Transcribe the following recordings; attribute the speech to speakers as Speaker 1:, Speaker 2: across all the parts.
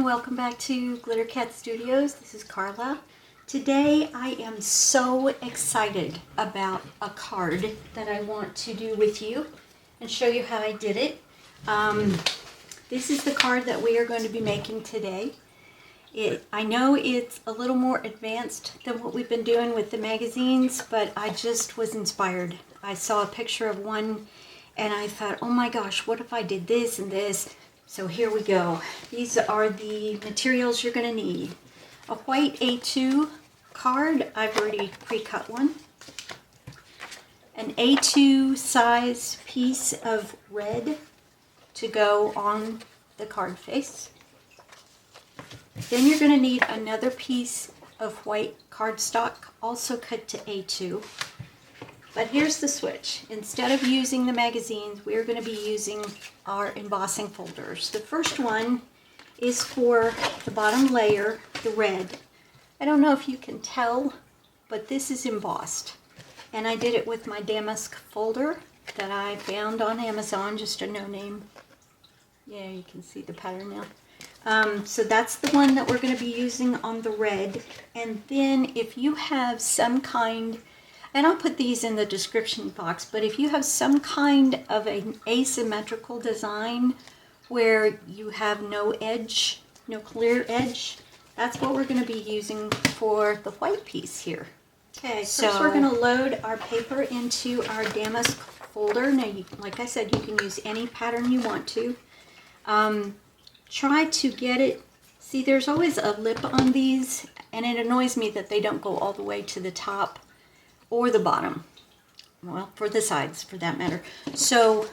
Speaker 1: welcome back to Glitter Cat Studios. This is Carla. Today I am so excited about a card that I want to do with you and show you how I did it. This is the card that we are going to be making today. I know it's a little more advanced than what we've been doing with the magazines, but I just was inspired. I saw a picture of one and I thought, oh my gosh, what if I did this and this? So here we go. These are the materials you're going to need. A white A2 card. I've already pre-cut one. An A2 size piece of red to go on the card face. Then you're going to need another piece of white cardstock, also cut to A2. But here's the switch. Instead of using the magazines, we're going to be using our embossing folders. The first one is for the bottom layer, the red. I don't know if you can tell, but this is embossed. And I did it with my damask folder that I found on Amazon, just a no-name. Yeah, you can see the pattern now. So that's the one that we're going to be using on the red. And then if you have some kind, and I'll put these in the description box, but if you have some kind of an asymmetrical design where you have no edge, no clear edge, that's what we're going to be using for the white piece here. Okay, so first we're going to load our paper into our damask folder. Now, like I said, you can use any pattern you want to. Try to get it, see there's always a lip on these, and it annoys me that they don't go all the way to the top or the bottom. Well, for the sides, for that matter. So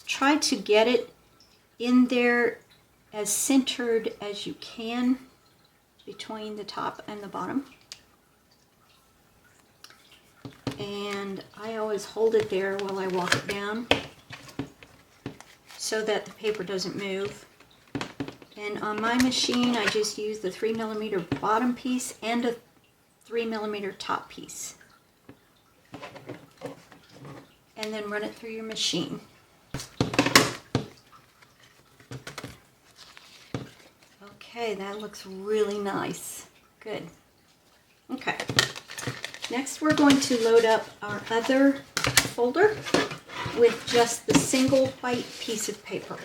Speaker 1: try to get it in there as centered as you can between the top and the bottom. And I always hold it there while I walk it down so that the paper doesn't move. And on my machine, I just use the 3mm bottom piece and a 3mm top piece. And then run it through your machine. Okay, that looks really nice. Good. Okay. Next, we're going to load up our other folder with just the single white piece of paper.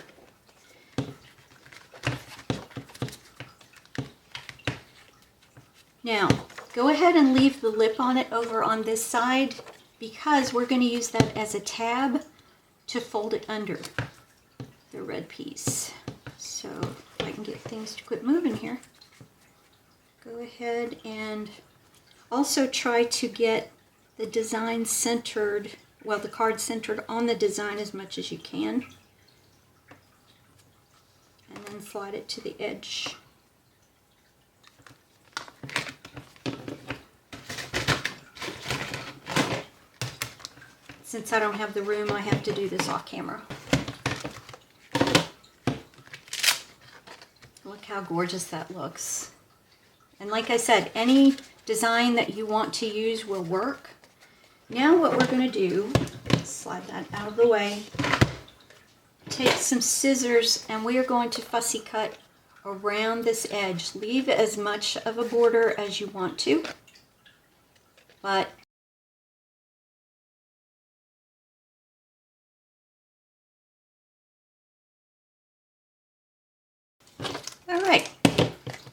Speaker 1: Now, go ahead and leave the lip on it over on this side because we're going to use that as a tab to fold it under the red piece. So, if I can get things to quit moving here. Go ahead and also try to get the design centered, well, the card centered on the design as much as you can. And then slide it to the edge. Since I don't have the room, I have to do this off camera. Look how gorgeous that looks. And like I said, any design that you want to use will work. Now what we're going to do, slide that out of the way, take some scissors and we are going to fussy cut around this edge. Leave as much of a border as you want to, but all right,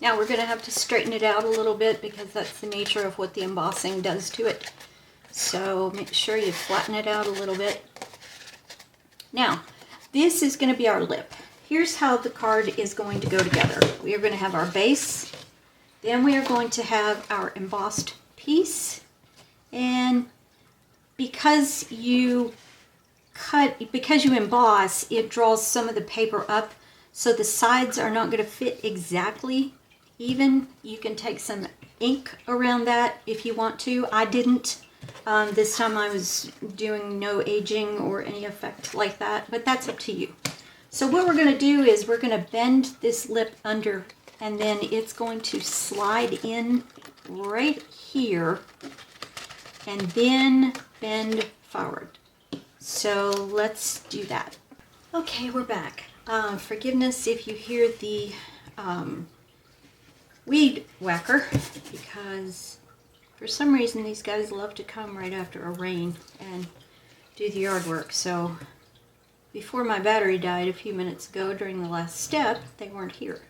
Speaker 1: now we're going to have to straighten it out a little bit because that's the nature of what the embossing does to it. So make sure you flatten it out a little bit. Now, this is going to be our lip. Here's how the card is going to go together. We are going to have our base, then we are going to have our embossed piece, and because you emboss, it draws some of the paper up. So the sides are not going to fit exactly even. You can take some ink around that if you want to. I didn't. This time I was doing no aging or any effect like that, but that's up to you. So what we're going to do is we're going to bend this lip under, and then it's going to slide in right here and then bend forward. So let's do that. Okay, we're back. Forgiveness if you hear the weed whacker, because for some reason these guys love to come right after a rain and do the yard work. So before my battery died a few minutes ago during the last step, they weren't here.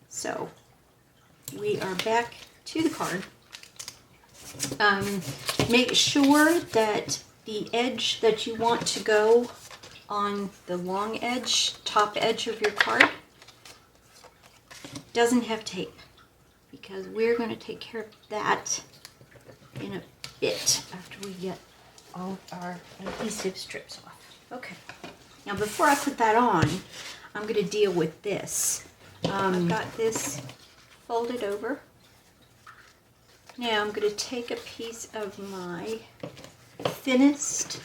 Speaker 1: So we are back to the card. Make sure that the edge that you want to go on the long edge, top edge of your card, doesn't have tape, because we're going to take care of that in a bit after we get all of our adhesive strips off. Okay, now before I put that on, I'm going to deal with this. I've got this folded over. Now I'm going to take a piece of my thinnest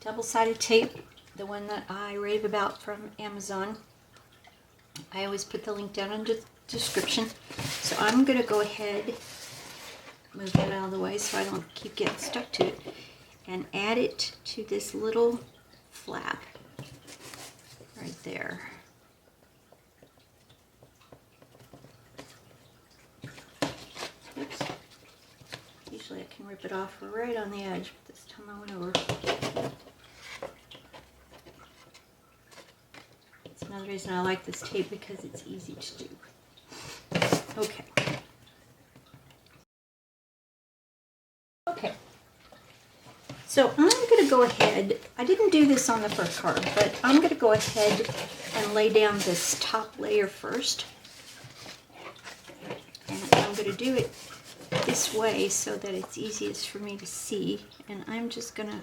Speaker 1: double-sided tape, the one that I rave about from Amazon. I always put the link down in the description. So I'm going to go ahead, move that out of the way so I don't keep getting stuck to it, and add it to this little flap right there. Oops. Usually I can rip it off right on the edge, but this time I went over. It's another reason I like this tape, because it's easy to do. Okay. Okay. So I'm going to go ahead, I didn't do this on the first card, but I'm going to go ahead and lay down this top layer first. And I'm going to do it this way so that it's easiest for me to see. And I'm just going to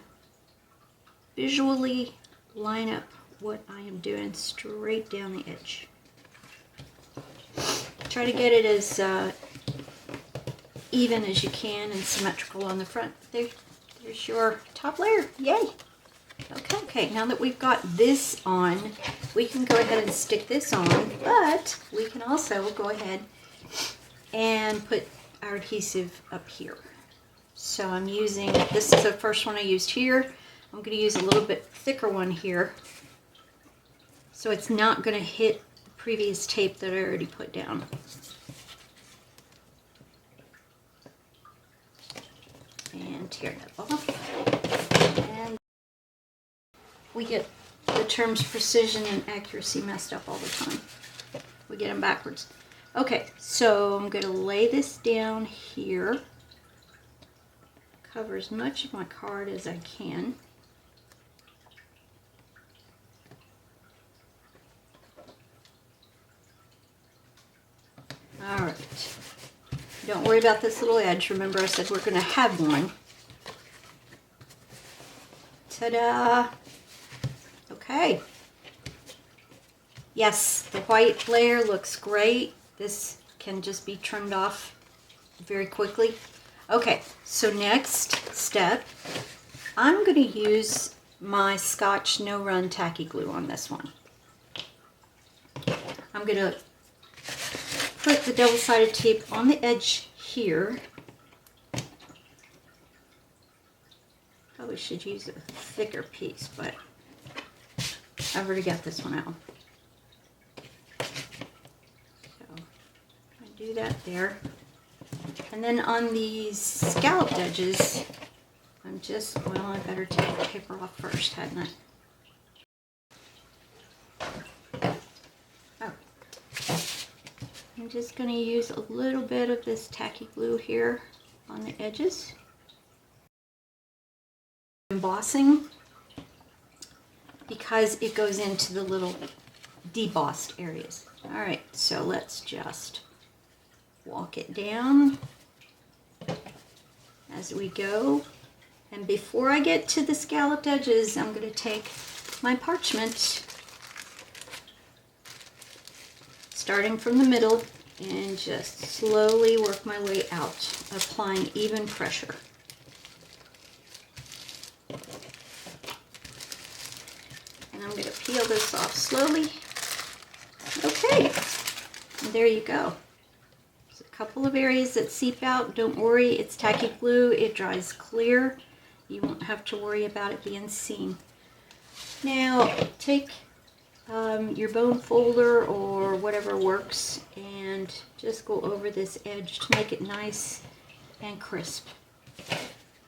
Speaker 1: visually line up what I am doing straight down the edge. Try to get it as even as you can and symmetrical on the front. There's your top layer. Yay! Okay, now that we've got this on, we can go ahead and stick this on, but we can also go ahead and put our adhesive up here. So I'm using, this is the first one I used here. I'm going to use a little bit thicker one here, so it's not going to hit the previous tape that I already put down. And tear that off. And we get the terms precision and accuracy messed up all the time. We get them backwards. Okay, so I'm going to lay this down here. Cover as much of my card as I can. Alright. Don't worry about this little edge. Remember I said we're going to have one. Ta-da! Okay. Yes, the white layer looks great. This can just be trimmed off very quickly. Okay, so next step, I'm going to use my Scotch No Run tacky glue on this one. I'm going to put the double-sided tape on the edge here. Probably should use a thicker piece, but I've already got this one out. Do that there. And then on these scalloped edges, I'm just, well, I better take the paper off first, hadn't I? Oh. I'm just going to use a little bit of this tacky glue here on the edges. Embossing, because it goes into the little debossed areas. Alright, so let's just walk it down as we go. And before I get to the scalloped edges, I'm going to take my parchment, starting from the middle, and just slowly work my way out, applying even pressure. And I'm going to peel this off slowly. Okay, and there you go. Couple of areas that seep out. Don't worry, it's tacky glue. It dries clear. You won't have to worry about it being seen. Now, take your bone folder or whatever works, and just go over this edge to make it nice and crisp.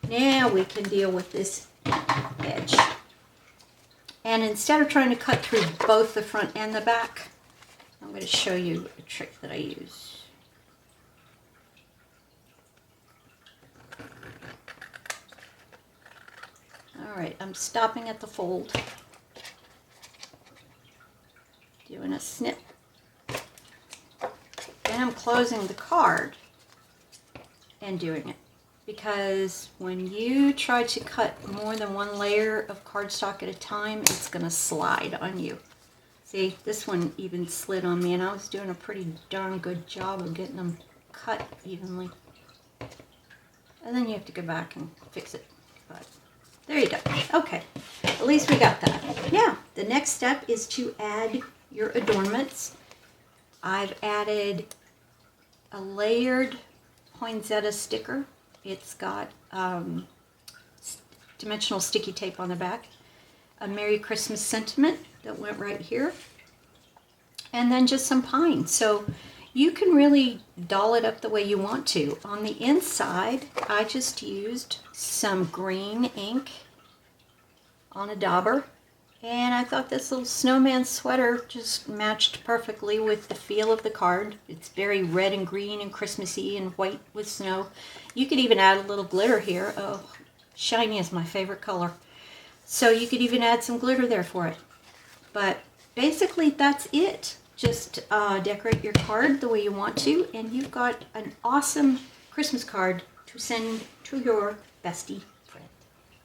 Speaker 1: Now we can deal with this edge. And instead of trying to cut through both the front and the back, I'm going to show you a trick that I use. Alright, I'm stopping at the fold, doing a snip. Then I'm closing the card and doing it. Because when you try to cut more than one layer of cardstock at a time, it's going to slide on you. See, this one even slid on me, and I was doing a pretty darn good job of getting them cut evenly. And then you have to go back and fix it. But there you go. Okay, at least we got that. Now, the next step is to add your adornments. I've added a layered poinsettia sticker. It's got dimensional sticky tape on the back, a Merry Christmas sentiment that went right here, and then just some pine. So you can really doll it up the way you want to. On the inside, I just used some green ink on a dauber, and I thought this little snowman sweater just matched perfectly with the feel of the card. It's very red and green and Christmassy and white with snow. You could even add a little glitter here. Oh, shiny is my favorite color. So you could even add some glitter there for it. But basically that's it. Just decorate your card the way you want to, and you've got an awesome Christmas card to send to your bestie friend.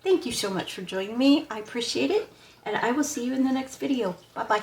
Speaker 1: Thank you so much for joining me. I appreciate it. And I will see you in the next video. Bye-bye.